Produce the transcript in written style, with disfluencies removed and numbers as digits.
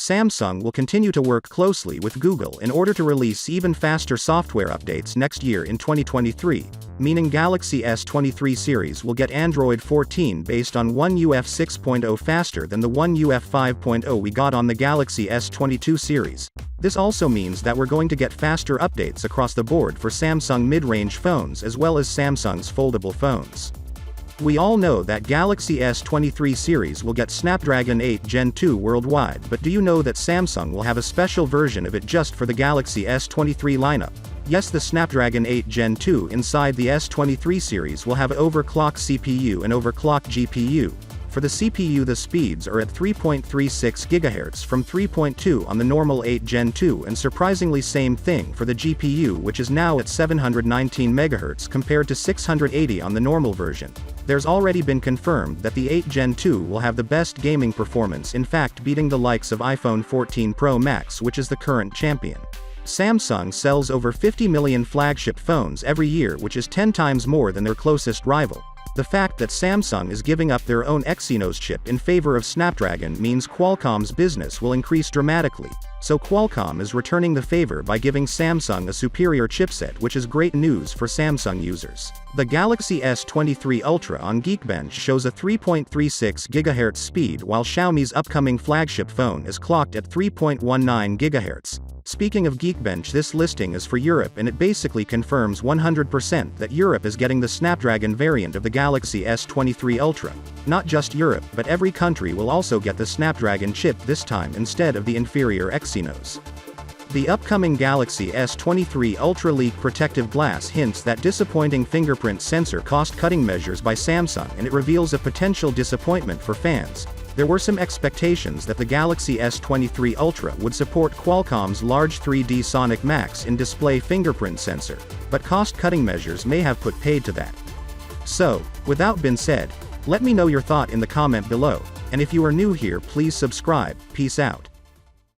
Samsung will continue to work closely with Google in order to release even faster software updates next year in 2023, meaning Galaxy S23 series will get Android 14 based on One UF 6.0 faster than the One UF 5.0 we got on the Galaxy S22 series. This also means that we're going to get faster updates across the board for Samsung mid-range phones as well as Samsung's foldable phones. We all know that Galaxy S23 series will get Snapdragon 8 Gen 2 worldwide, but do you know that Samsung will have a special version of it just for the Galaxy S23 lineup? Yes, the Snapdragon 8 Gen 2 inside the S23 series will have overclocked CPU and overclocked GPU. For the CPU, the speeds are at 3.36 GHz from 3.2 on the normal 8 Gen 2, and surprisingly same thing for the GPU, which is now at 719 MHz compared to 680 on the normal version. There's already been confirmed that the 8 Gen 2 will have the best gaming performance, in fact beating the likes of iPhone 14 Pro Max, which is the current champion. Samsung sells over 50 million flagship phones every year, which is 10 times more than their closest rival. The fact that Samsung is giving up their own Exynos chip in favor of Snapdragon means Qualcomm's business will increase dramatically, so Qualcomm is returning the favor by giving Samsung a superior chipset, which is great news for Samsung users. The Galaxy S23 Ultra on Geekbench shows a 3.36 GHz speed, while Xiaomi's upcoming flagship phone is clocked at 3.19 GHz. Speaking of Geekbench, this listing is for Europe, and it basically confirms 100% that Europe is getting the Snapdragon variant of the Galaxy S23 Ultra. Not just Europe, but every country will also get the Snapdragon chip this time instead of the inferior Exynos. The upcoming Galaxy S23 Ultra leak protective glass hints that disappointing fingerprint sensor cost-cutting measures by Samsung, and it reveals a potential disappointment for fans. There were some expectations that the Galaxy S23 Ultra would support Qualcomm's large 3D Sonic Max in-display fingerprint sensor, but cost-cutting measures may have put paid to that. So, with that being said, let me know your thought in the comment below, and if you are new here, please subscribe. Peace out.